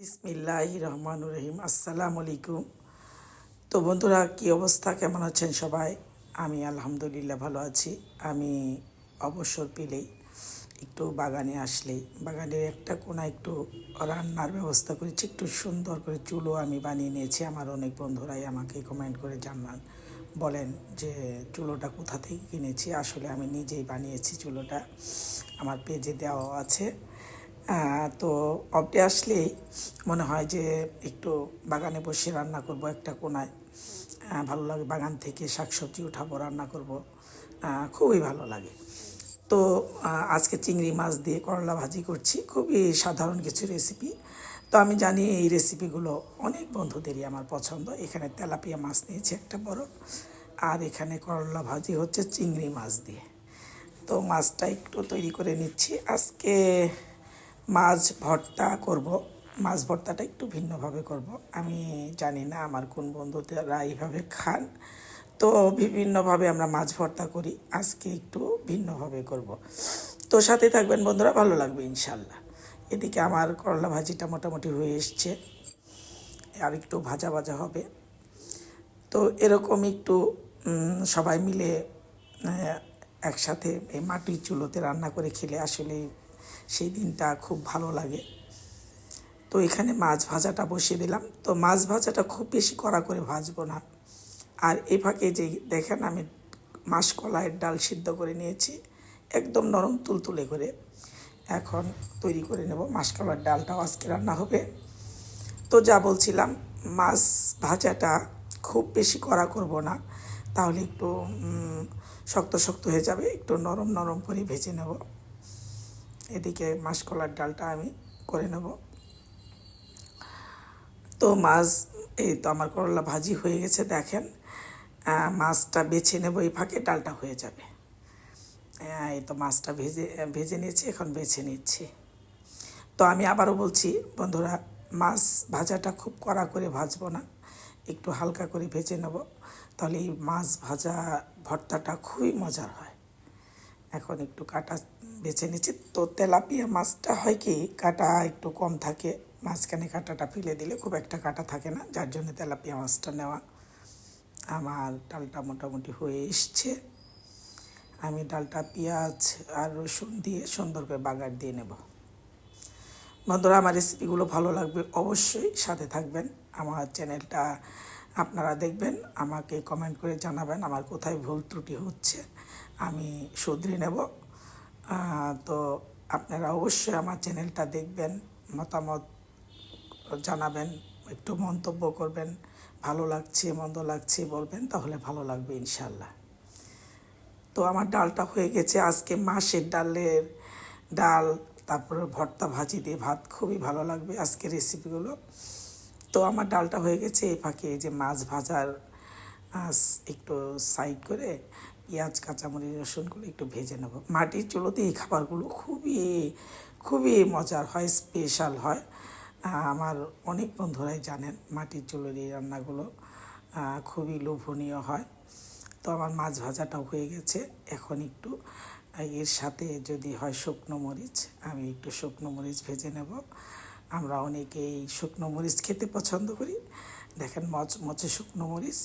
বিসমিল্লাহির রহমানির রহিম। আসসালামু আলাইকুম। তো বন্ধুরা, কী অবস্থা, কেমন আছেন সবাই? আমি আলহামদুলিল্লাহ ভালো আছি। আমি অবসর পেলেই একটু বাগানে আসলেই বাগানের একটা কোণা একটু রান্নার ব্যবস্থা করেছি, একটু সুন্দর করে চুলো আমি বানিয়ে নিয়েছি। আমার অনেক বন্ধুরাই আমাকে কমেন্ট করে জানান, বলেন যে চুলোটা কোথা থেকে কিনেছি। আসলে আমি নিজেই বানিয়েছি চুলোটা, আমার পেজে দেওয়া আছে। তো অফডে আসলেই মনে হয় যে একটু বাগানে বসে রান্না করব একটা কোণায়। ভালো লাগে, বাগান থেকে শাকসবজি উঠাবো, রান্না করব, খুবই ভালো লাগে। তো আজকে চিংড়ি মাছ দিয়ে করলা ভাজি করছি, খুবই সাধারণ কিছু রেসিপি। তো আমি জানি এই রেসিপিগুলো অনেক বন্ধুদেরই আমার পছন্দ। এখানে তেলাপিয়া মাছ নিয়েছি একটা বড়, আর এখানে করলা ভাজি হচ্ছে চিংড়ি মাছ দিয়ে। তো মাছটা একটু তৈরি করে নিচ্ছি। আজকে মাছ ভর্তা করব। মাছ ভর্তাটা একটু ভিন্নভাবে করব। আমি জানি না আমার কোন বন্ধুরা এইভাবে খান, তো বিভিন্নভাবে আমরা মাছ ভর্তা করি। আজকে একটু ভিন্নভাবে করব। তো সাথে থাকবেন বন্ধুরা, ভালো লাগবে ইনশাল্লাহ। এদিকে আমার করলা ভাজিটা মোটামুটি হয়ে এসছে, আর একটু ভাজা ভাজা হবে। তো এরকম একটু সবাই মিলে একসাথে এই মাটির চুলোতে রান্না করে খেলে আসলে সেই দিনটা খুব ভালো লাগে। তো এখানে মাছ ভাজাটা বসিয়ে দিলাম। তো মাছ ভাজাটা খুব বেশি কড়া করে ভাজবো না। আর এই ফাঁকে যে দেখেন, আমি মাসকলাইয়ের ডাল সিদ্ধ করে নিয়েছি, একদম নরম তুলতুলে করে। এখন তৈরি করে নেব। মাসকলাইয়ের ডালটাও আজকে রান্না হবে। তো যা বলছিলাম, মাছ ভাজাটা খুব বেশি কড়া করব না, তাহলে একটু শক্ত শক্ত হয়ে যাবে। একটু নরম নরম করে ভেজে নেব। এদিকে মাসকলাইয়ের ডালটা আমি করে নেব। তো মাছ, এই তো আমার করলা ভাজি হয়ে গেছে দেখেন। মাছটা বেছে নেব, এই ফাঁকে ডালটা হয়ে যাবে। এই তো মাছটা ভেজে ভেজে নিয়েছি, এখন বেছে নিচ্ছি। তো আমি আবারও বলছি বন্ধুরা, মাছ ভাজাটা খুব কড়া করে ভাজবো না, একটু হালকা করে ভেজে নেব, তাহলে এই মাছ ভাজা ভর্তাটা খুবই মজার হয়। এখন একটু কাটা বেছে নিচ্ছি। তো তেলাপিয়া মাছটা হয় কি, কাটা একটু কম থাকে, মাঝখানে কাটাটা ফেলে দিলে খুব একটা কাটা থাকে না, যার জন্য তেলাপিয়া মাছটা নেওয়া। আমার ডালটা মোটামুটি হয়ে এসছে। আমি ডালটা পেঁয়াজ আর রসুন দিয়ে সুন্দর করে বাগার দিয়ে নেব। বন্ধুরা, আমার রেসিপিগুলো ভালো লাগবে, অবশ্যই সাথে থাকবেন। আমার চ্যানেলটা আপনারা দেখবেন, আমাকে কমেন্ট করে জানাবেন আমার কোথায় ভুল ত্রুটি হচ্ছে, আমি শুধরে নেব। তো আপনারা অবশ্যই আমার চ্যানেলটা দেখবেন, মতামত জানাবেন, একটু মন্তব্য করবেন, ভালো লাগছে মন্দ লাগছে বলবেন, তাহলে ভালো লাগবে ইনশাল্লাহ। তো আমার ডালটা হয়ে গেছে। আজকে মাছের ডাল, তারপরে ভর্তা ভাজি দিয়ে ভাত, খুবই ভালো লাগবে আজকের রেসিপিগুলো। তো আমার ডালটা হয়ে গেছে। এই ফাঁকে এই যে মাছ ভাজার একটু সাইড করে পেঁয়াজ কাঁচামরিচ রসুনগুলো একটু ভেজে নেব। মাটির চুলোতে এই খাবারগুলো খুবই খুবই মজার হয়, স্পেশাল হয়। আমার অনেক বন্ধুরাই জানেন মাটির চুলোর এই রান্নাগুলো খুবই লোভনীয় হয়। তো আমার মাছ ভাজাটাও হয়ে গেছে। এখন একটু এর সাথে যদি হয় শুকনো মরিচ, আমি একটু শুকনো মরিচ ভেজে নেব। আমরা অনেকেই শুকনো মরিচ খেতে পছন্দ করি। দেখেন, মচমচে শুকনো মরিচ,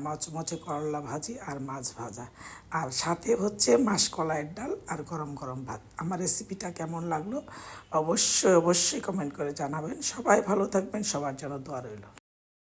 মচমচে করলা ভাজি আর মাছ ভাজা, আর সাথে হচ্ছে মাসকলাইয়ের ডাল আর গরম গরম ভাত। আমার রেসিপিটা কেমন লাগলো অবশ্যই অবশ্যই কমেন্ট করে জানাবেন। সবাই ভালো থাকবেন, সবার জন্য দোয়া রইল।